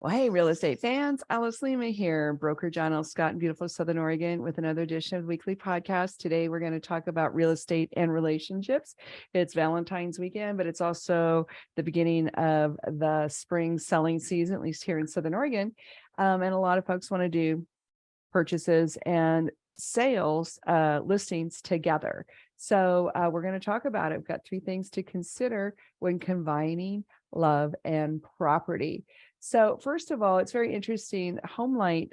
Well, hey, real estate fans, Alice Lema here, broker John L. Scott in beautiful Southern Oregon with another edition of the weekly podcast. Today, we're going to talk about real estate and relationships. It's Valentine's weekend, but it's also the beginning of the spring selling season, at least here in Southern Oregon. And a lot of folks want to do purchases and sales listings together. So we're going to talk about it. We've got three things to consider when combining love and property. So first of all, it's very interesting. Homelight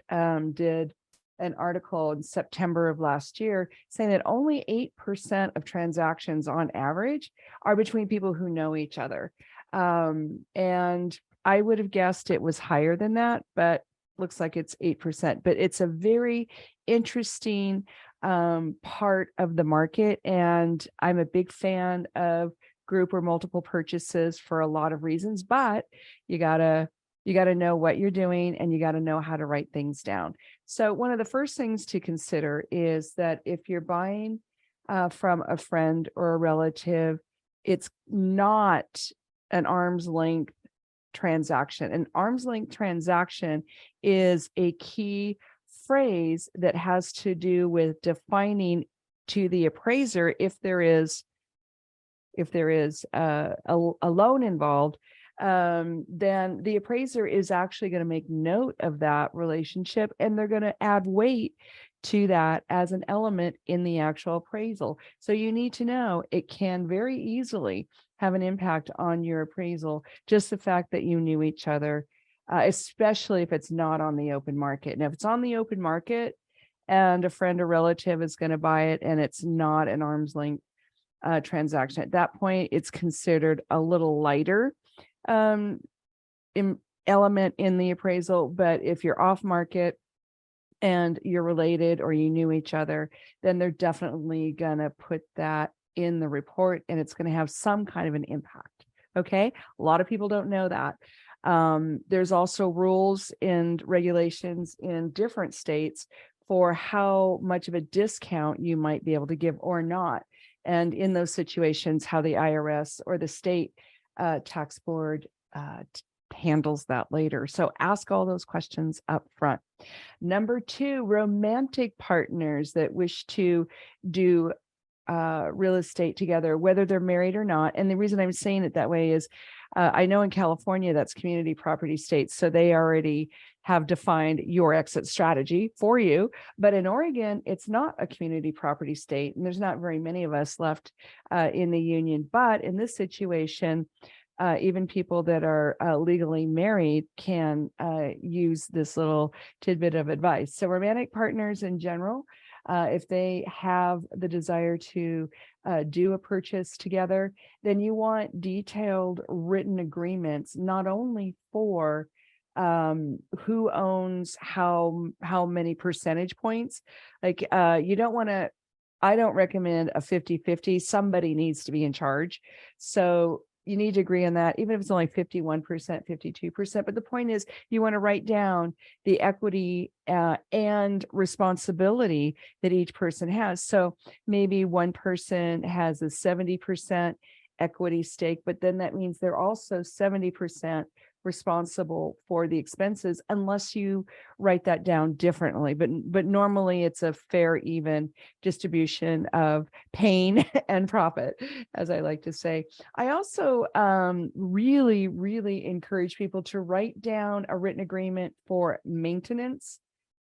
did an article in September of last year saying that only 8% of transactions on average are between people who know each other. And I would have guessed it was higher than that, but looks like it's 8%. But it's a very interesting part of the market. And I'm a big fan of group or multiple purchases for a lot of reasons, but you gotta know what you're doing and you got to know how to write things down. So one of the first things to consider is that if you're buying from a friend or a relative, it's not an arm's length transaction. An arm's length transaction is a key phrase that has to do with defining to the appraiser if there is a loan involved, then the appraiser is actually going to make note of that relationship and they're going to add weight to that as an element in the actual appraisal. So you need to know it can very easily have an impact on your appraisal, just the fact that you knew each other, especially if it's not on the open market. Now, if it's on the open market and a friend or relative is going to buy it and it's not an arm's length transaction, at that point, it's considered a little lighter element in the appraisal. But if you're off market and you're related or you knew each other, then they're definitely going to put that in the report and it's going to have some kind of an impact. Okay. A lot of people don't know that. There's also rules and regulations in different states for how much of a discount you might be able to give or not. And in those situations, how the IRS or the state tax board handles that later. So ask all those questions up front. Number two, romantic partners that wish to do real estate together, whether they're married or not. And the reason I'm saying it that way is I know in California, that's community property states. So they already have defined your exit strategy for you. But in Oregon, it's not a community property state. And there's not very many of us left in the union. But in this situation, even people that are legally married can use this little tidbit of advice. So romantic partners in general, if they have the desire to do a purchase together, then you want detailed written agreements, not only for who owns how many percentage points. Like you don't want to, I don't recommend a 50-50. Somebody needs to be in charge. So you need to agree on that, even if it's only 51%, 52%. But the point is, you want to write down the equity and responsibility that each person has. So maybe one person has a 70% equity stake, but then that means they're also 70% responsible for the expenses, unless you write that down differently. But normally it's a fair, even distribution of pain and profit, as I like to say. I also really encourage people to write down a written agreement for maintenance,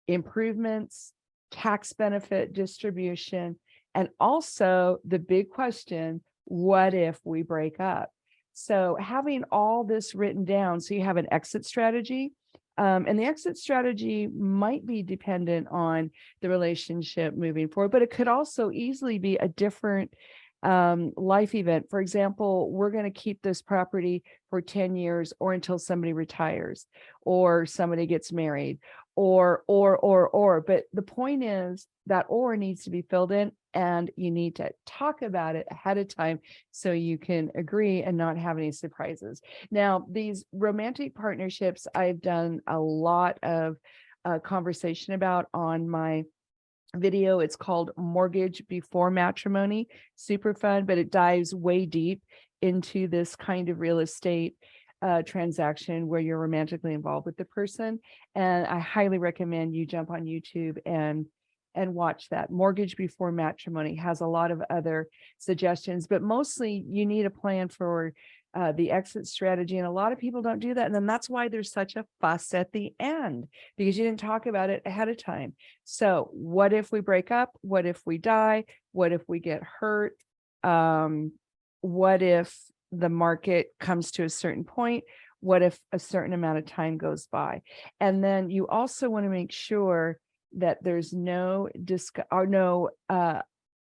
improvements, tax benefit distribution, and also the big question, what if we break up? So having all this written down, so you have an exit strategy, and the exit strategy might be dependent on the relationship moving forward, but it could also easily be a different life event. For example, we're going to keep this property for 10 years or until somebody retires or somebody gets married or, but the point is that or needs to be filled in and you need to talk about it ahead of time so you can agree and not have any surprises. Now, these romantic partnerships, I've done a lot of conversation about on my video. It's called Mortgage Before Matrimony. Super fun, but it dives way deep into this kind of real estate transaction where you're romantically involved with the person. And I highly recommend you jump on YouTube and watch that. Mortgage Before Matrimony has a lot of other suggestions, but mostly you need a plan for the exit strategy. And a lot of people don't do that. And then that's why there's such a fuss at the end, because you didn't talk about it ahead of time. So what if we break up? What if we die? What if we get hurt? What if the market comes to a certain point? What if a certain amount of time goes by? And then you also want to make sure that there's no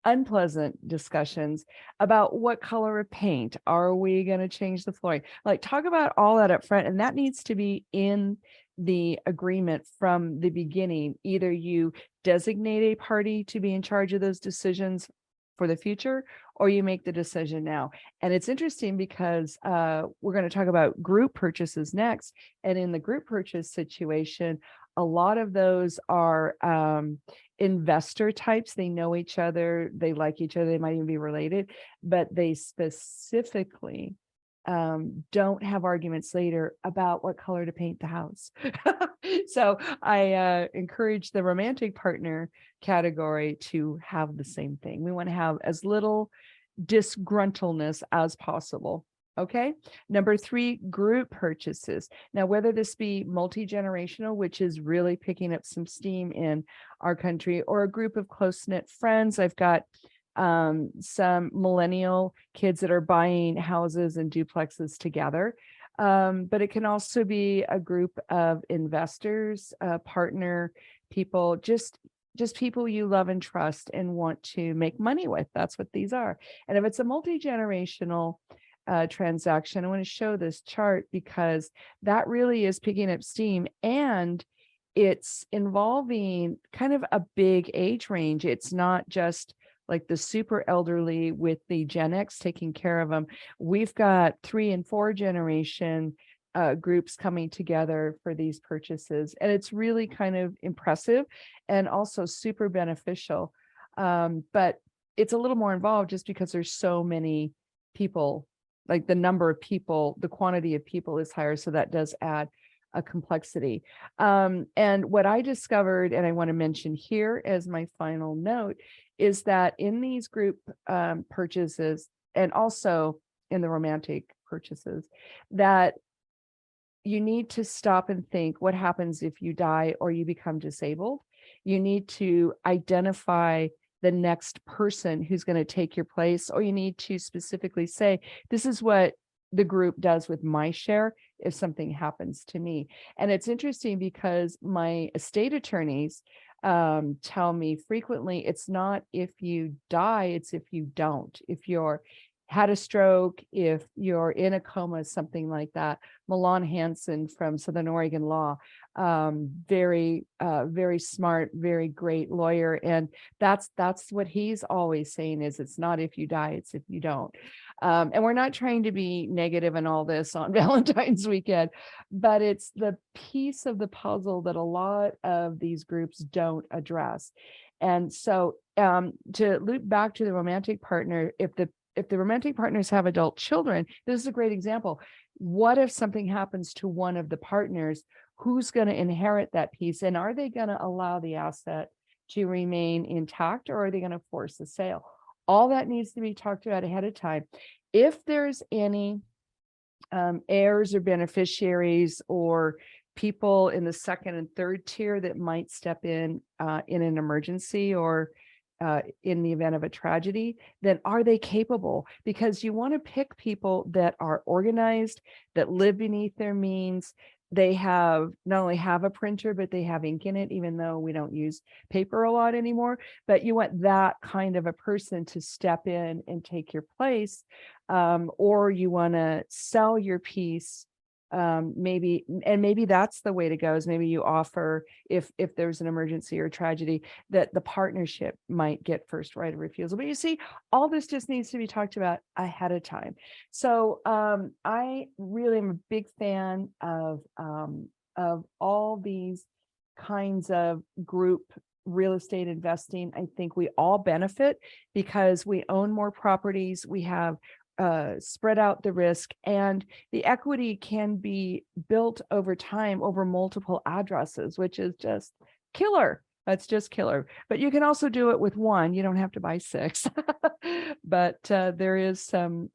unpleasant discussions about what color of paint. Are we going to change the flooring? Like, talk about all that up front, and that needs to be in the agreement from the beginning. Either you designate a party to be in charge of those decisions for the future, or you make the decision now. And it's interesting because we're going to talk about group purchases next. And in the group purchase situation, a lot of those are investor types. They know each other, they like each other, they might even be related, but they specifically don't have arguments later about what color to paint the house. So I encourage the romantic partner category to have the same thing. We want to have as little disgruntledness as possible. Okay. Number 3, group purchases. Now, whether this be multi-generational, which is really picking up some steam in our country, or a group of close-knit friends. I've got some millennial kids that are buying houses and duplexes together. But it can also be a group of investors, partner people, just people you love and trust and want to make money with. That's what these are. And if it's a multi-generational transaction, I want to show this chart because that really is picking up steam, and it's involving kind of a big age range. It's not just like the super elderly with the Gen X taking care of them. We've got 3 and 4 generation groups coming together for these purchases. And it's really kind of impressive and also super beneficial. But it's a little more involved just because there's so many people, like the number of people, the quantity of people is higher. So that does add a complexity. And what I discovered, and I want to mention here as my final note, is that in these group purchases, and also in the romantic purchases, that you need to stop and think, what happens if you die or you become disabled? You need to identify the next person who's going to take your place, or you need to specifically say, this is what the group does with my share if something happens to me. And it's interesting because my estate attorneys tell me frequently, it's not if you die, it's if you don't. If you're had a stroke, if you're in a coma, something like that. Milan Hansen from Southern Oregon Law, very smart, very great lawyer. And that's what he's always saying is, it's not if you die, it's if you don't. And we're not trying to be negative and all this on Valentine's weekend, but it's the piece of the puzzle that a lot of these groups don't address. And so to loop back to the romantic partner, if the romantic partners have adult children, this is a great example. What if something happens to one of the partners? Who's going to inherit that piece? And are they going to allow the asset to remain intact, or are they going to force a sale? All that needs to be talked about ahead of time. If there's any heirs or beneficiaries or people in the second and third tier that might step in an emergency or in the event of a tragedy, then are they capable? Because you want to pick people that are organized, that live beneath their means. They have not only have a printer, but they have ink in it, even though we don't use paper a lot anymore. But you want that kind of a person to step in and take your place, or you want to sell your piece. Maybe that's the way to go, is maybe you offer, if there's an emergency or tragedy, that the partnership might get first right of refusal. But you see, all this just needs to be talked about ahead of time. So I really am a big fan of all these kinds of group real estate investing. I think we all benefit because we own more properties. We have spread out the risk, and the equity can be built over time over multiple addresses, which is just killer. That's just killer. But you can also do it with one. You don't have to buy 6. But there is some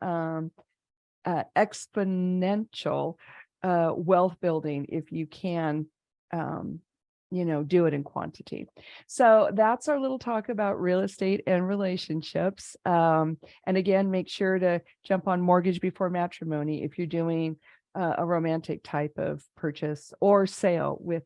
exponential wealth building if you can do it in quantity. So that's our little talk about real estate and relationships. And again, make sure to jump on Mortgage Before Matrimony if you're doing a romantic type of purchase or sale with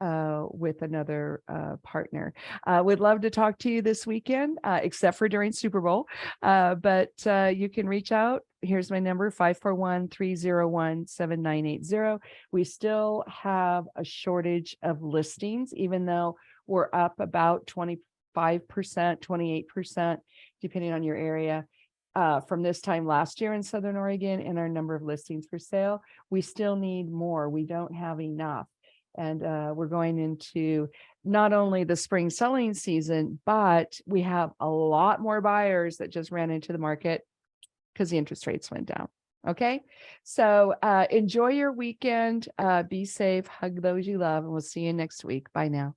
another partner. Would love to talk to you this weekend, except for during Super Bowl. But you can reach out. Here's my number, 541-301-7980. We still have a shortage of listings, even though we're up about 25%, 28%, depending on your area. From this time last year in Southern Oregon, and our number of listings for sale, we still need more. We don't have enough. And we're going into not only the spring selling season, but we have a lot more buyers that just ran into the market because the interest rates went down. Okay. So enjoy your weekend. Be safe. Hug those you love. And we'll see you next week. Bye now.